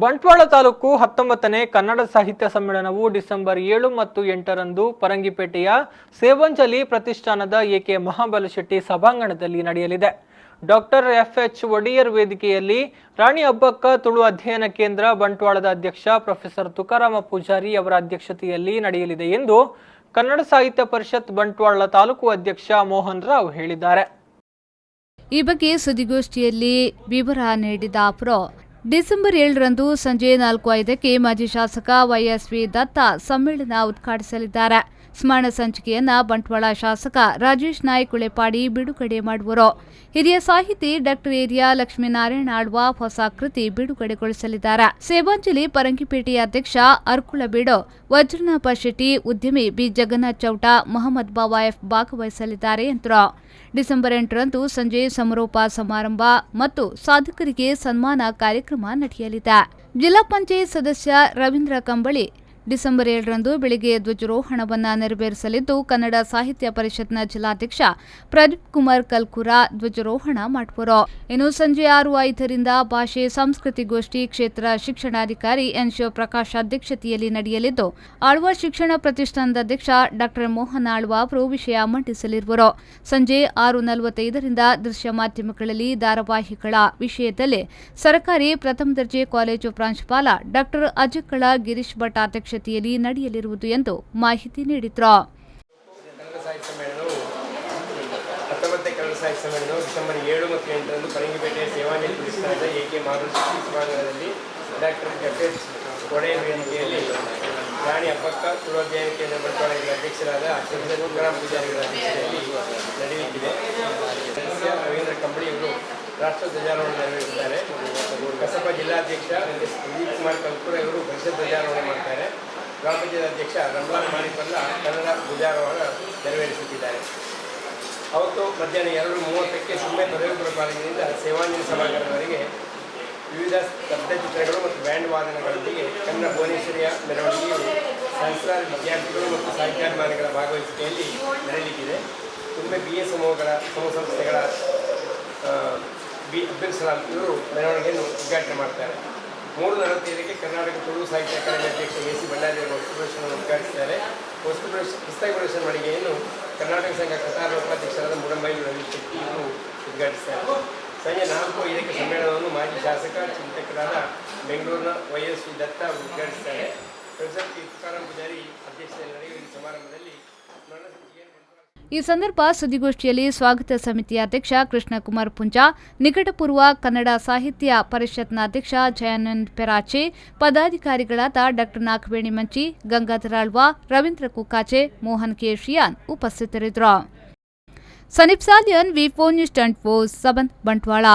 ಬಂಟ್ವಾಳ ತಾಲೂಕು 19ನೇ ಕನ್ನಡ ಸಾಹಿತ್ಯ ಸಮ್ಮೇಳನವು ಡಿಸೆಂಬರ್ 7 ಮತ್ತು 8ರಂದು ಪರಂಗಿಪೇಟೆಯ ಸೇವಂಜಲಿ ಪ್ರತಿಷ್ಠಾನದ ಎಕೆ ಮಹಾಬಲಶೆಟ್ಟಿ ಸಭಾಂಗಣದಲ್ಲಿ ನಡೆಯಲಿದೆ. ಡಾಕ್ಟರ್ ಎಫ್.ಎಚ್. ಒಡೆಯರ್ ವೇದಿಕೆಯಲ್ಲಿ ರಾಣಿ ಅಬ್ಬಕ್ಕ ತುಳು ಅಧ್ಯಯನ ಕೇಂದ್ರ ಬಂಟ್ವಾಳದ ಅಧ್ಯಕ್ಷ ಪ್ರೊಫೆಸರ್ ತುಕಾರಾಮ ಪೂಜಾರಿ ಅವರ ಅಧ್ಯಕ್ಷತೆಯಲ್ಲಿ ನಡೆಯಲಿದೆ ಎಂದು ಕನ್ನಡ ಸಾಹಿತ್ಯ ಪರಿಷತ್ ಬಂಟ್ವಾಳ ತಾಲೂಕು ಅಧ್ಯಕ್ಷ ಮೋಹನ್ ರಾವ್ ಹೇಳಿದ್ದಾರೆ. ಈ ಬಗ್ಗೆ ಸುದ್ದಿಗೋಷ್ಠಿಯಲ್ಲಿ ವಿವರ ನೀಡಿದ ಅವರು, ಡಿಸೆಂಬರ್ 7ರಂದು ಸಂಜೆ 4:05ಕ್ಕೆ ಮಾಜಿ ಶಾಸಕ ವೈಎಸ್ವಿ ದತ್ತ ಸಮ್ಮೇಳನ ಉದ್ಘಾಟಿಸಲಿದ್ದಾರೆ. ಸ್ಮರಣ ಸಂಚಿಕೆಯನ್ನ ಬಂಟ್ವಾಳ ಶಾಸಕ ರಾಜೇಶ್ ನಾಯ್ಕ್ ಉಳೆಪಾಡಿ ಬಿಡುಗಡೆ ಮಾಡುವರು. ಹಿರಿಯ ಸಾಹಿತಿ ಡಾಕ್ಟರ್ ಏರಿಯಾ ಲಕ್ಷ್ಮೀನಾರಾಯಣ ಆಳ್ವ ಹೊಸ ಕೃತಿ ಬಿಡುಗಡೆಗೊಳಿಸಲಿದ್ದಾರೆ. ಸೇವಾಂಜಲಿ ಪರಂಗಿಪೇಟೆಯ ಅಧ್ಯಕ್ಷ ಅರ್ಕುಳಬೀಡು, ವಜ್ರನಾಭ ಶೆಟ್ಟಿ, ಉದ್ಯಮಿ ಬಿ ಜಗನ್ನಾಥ್ ಚೌಟ, ಮೊಹಮ್ಮದ್ ಬಾವಾಎಫ್ ಭಾಗವಹಿಸಲಿದ್ದಾರೆ ಎಂದರು. ಡಿಸೆಂಬರ್ 8ರಂದು ಸಂಜೆ ಸಮಾರೋಪ ಸಮಾರಂಭ ಮತ್ತು ಸಾಧಕರಿಗೆ ಸನ್ಮಾನ ಕಾರ್ಯಕ್ರಮ ನಡೆಯಲಿದೆ. ಜಿಲ್ಲಾ ಪಂಚಾಯತ್ ಸದಸ್ಯ ರವೀಂದ್ರ ಕಂಬಳಿ ಡಿಸೆಂಬರ್ 7ರಂದು ಬೆಳಗ್ಗೆ ಧ್ವಜಾರೋಹಣವನ್ನು ನೆರವೇರಿಸಲಿದ್ದು, ಕನ್ನಡ ಸಾಹಿತ್ಯ ಪರಿಷತ್ನ ಜಿಲ್ಲಾಧ್ಯಕ್ಷ ಪ್ರದೀಪ್ ಕುಮಾರ್ ಕಲ್ಕೂರ ಧ್ವಜಾರೋಹಣ ಮಾಡುವರು. ಇನ್ನು ಸಂಜೆ 6:05ರಿಂದ ಭಾಷೆ ಸಂಸ್ಕೃತಿ ಗೋಷ್ಠಿ ಕ್ಷೇತ್ರ ಶಿಕ್ಷಣಾಧಿಕಾರಿ ಎನ್ ಶಿವಪ್ರಕಾಶ್ ಅಧ್ಯಕ್ಷತೆಯಲ್ಲಿ ನಡೆಯಲಿದ್ದು, ಆಳ್ವ ಶಿಕ್ಷಣ ಪ್ರತಿಷ್ಠಾನದ ಅಧ್ಯಕ್ಷ ಡಾಕ್ಟರ್ ಮೋಹನ್ ಆಳ್ವ ಅವರು ವಿಷಯ ಮಂಡಿಸಲಿರುವರು. ಸಂಜೆ 6:45ರಿಂದ ದೃಶ್ಯ ಮಾಧ್ಯಮಗಳಲ್ಲಿ ಧಾರಾವಾಹಿಗಳ ವಿಷಯದಲ್ಲಿ ಸರ್ಕಾರಿ ಪ್ರಥಮ ದರ್ಜೆ ಕಾಲೇಜು ಪ್ರಾಂಶುಪಾಲ ಡಾಕ್ಟರ್ ಅಜಕ್ಕಳ ಗಿರೀಶ್ ಭಟ್ ಅಧ್ಯಕ್ಷತೆಯಲ್ಲಿ ನಡೆಯಲಿರುವುದು ಎಂದು ಮಾಹಿತಿ ನೀಡಿದರು. ಕನ್ನಡ ಸಾಹಿತ್ಯ ಸಮ್ಮೇಳನವು 19ನೇ ಕನ್ನಡ ಸಾಹಿತ್ಯ ಸಮ್ಮೇಳನವು ಡಿಸೆಂಬರ್ 7 ಮತ್ತು 8ರಂದು ಪರಂಗಿಪೇಟೆಯ ಸೇವಾಂಜಲಿ ಪ್ರತಿಷ್ಠಾನದ ಎಕೆ ಮಹಾಬಲಶೆಟ್ಟಿ ಸಭಾಂಗಣದಲ್ಲಿ ಡಾಕ್ಟರ್ ಎಫ್.ಎಚ್. ಒಡೆಯರ್ ವೇದಿಕೆಯಲ್ಲಿ ರಾಣಿ ಅಬ್ಬಕ್ಕ ತುಳು ಅಧ್ಯಯನ ಕೇಂದ್ರ ಬಂಟ್ವಾಳ ಅಧ್ಯಕ್ಷರಾದ ಪ್ರೊಫೆಸರ್ ತುಕಾರಾಮ ಪೂಜಾರಿಗಳ ಅಧ್ಯಕ್ಷತೆಯಲ್ಲಿ ನಡೆಯಲಿದೆ. ಸದಸ್ಯ ರವೀಂದ್ರ ಕಂಬಳಿಯವರು ರಾಷ್ಟ್ರ ಧ್ವಜಾರೋಹಣ ನೆರವೇರಿಸುತ್ತಾರೆ. ಕಸಬ ಜಿಲ್ಲಾಧ್ಯಕ್ಷ ಎಸ್ ಪ್ರದೀಪ್ ಕುಮಾರ್ ಕಲ್ಕೂರ ಇವರು ಪರಿಷತ್ ಧ್ವಜಾರೋಹಣ ಮಾಡ್ತಾರೆ. ಗ್ರಾಮ ಪಂಚಾಯತ್ ಅಧ್ಯಕ್ಷ ರಮಲಾನ್ ಮಾರಿಪಲ್ಲ ಕನ್ನಡ ಧ್ವಜಾರೋಹಣ ನೆರವೇರಿಸುತ್ತಿದ್ದಾರೆ. ಅವತ್ತು ಮಧ್ಯಾಹ್ನ 2:30ಕ್ಕೆ ಸುಮ್ಮನೆ ಪದವಿಪುರ ಕಾಲೇಜಿನಿಂದ ಸೇವಾಂಜಲಿ ಸಭಾಂಗಣದವರೆಗೆ ವಿವಿಧ ಸ್ತಬ್ಧಚಿತ್ರಗಳು ಮತ್ತು ಬ್ಯಾಂಡ್ ವಾದನಗಳೊಂದಿಗೆ ಕನ್ನಡ ಭುವನೇಶ್ವರಿಯ ಮೆರವಣಿಗೆಯು ಸಹಸ್ರಾರು ವಿದ್ಯಾರ್ಥಿಗಳು ಮತ್ತು ಸಾಹಿತ್ಯಾಭಿಮಾನಿಗಳ ಭಾಗವಹಿಸುವಿಕೆಯಲ್ಲಿ ನಡೆಯಲಿಕ್ಕಿದೆ. ತುಂಬ BA ಸಮೂಹ ಸಂಸ್ಥೆಗಳ ಬಿ ಅಬ್ದುಲ್ ಸಲಾಂ ಇವರು ಮೆರವಣಿಗೆಯನ್ನು ಉದ್ಘಾಟನೆ ಮಾಡ್ತಾರೆ. 3:45ಕ್ಕೆ ಕರ್ನಾಟಕ ತುಳು ಸಾಹಿತ್ಯ ಅಕಾಡೆಮಿ ಅಧ್ಯಕ್ಷ ಎ.ಸಿ. ಬಳ್ಳಾರಿ ಅವರು ವಸ್ತು ಪ್ರದರ್ಶನವನ್ನು ಉದ್ಘಾಟಿಸಿದ್ದಾರೆ. ಪುಸ್ತಕ ಪ್ರದರ್ಶನ ಮಳಿಗೆಯನ್ನು ಕರ್ನಾಟಕ ಸಂಘ ಕತಾರ್ ಉಪಾಧ್ಯಕ್ಷರಾದ ಮುಡಂಬೈಲು ರಮೇಶ್ ಶೆಟ್ಟಿ ಇವರು ಉದ್ಘಾಟಿಸಿದ್ದಾರೆ. ಸಂಜೆ 4:05ಕ್ಕೆ ಸಮ್ಮೇಳನವನ್ನು ಮಾಜಿ ಶಾಸಕ ಚಿಂತಕರಾದ ಬೆಂಗಳೂರಿನ ವೈಎಸ್ವಿ ದತ್ತ ಅವರು ಉದ್ಘಾಟಿಸಿದ್ದಾರೆ. ಪ್ರೊಫೆಸರ್ ತುಕಾರಾಮ ಪೂಜಾರಿ ಅಧ್ಯಕ್ಷತೆಯಲ್ಲಿ ನಡೆಯುವ ಈ ಸಮಾರಂಭದಲ್ಲಿ ಈ ಸಂದರ್ಭ ಸುದ್ದಿಗೋಷ್ಠಿಯಲ್ಲಿ ಸ್ವಾಗತ ಸಮಿತಿಯ ಅಧ್ಯಕ್ಷ ಕೃಷ್ಣಕುಮಾರ್ ಪುಂಜಾ, ನಿಕಟಪೂರ್ವ ಕನ್ನಡ ಸಾಹಿತ್ಯ ಪರಿಷತ್ನ ಅಧ್ಯಕ್ಷ ಜಯಾನಂದ್ ಪೆರಾಚೆ, ಪದಾಧಿಕಾರಿಗಳಾದ ಡಾಕ್ಟರ್ ನಾಗವೇಣಿ ಮಂಚಿ, ಗಂಗಾಧರ ಆಳ್ವ, ರವೀಂದ್ರ ಕುಕ್ಕಾಚೆ, ಮೋಹನ್ ಕೆ ಶಿಯಾನ್ ಉಪಸ್ಥಿತರಿದ್ದರು. ಸನೀಪ್ ಸಾಲಿಯನ್, ವಿ4 ನ್ಯೂಸ್ 24/7 ಬಂಟ್ವಾಳ.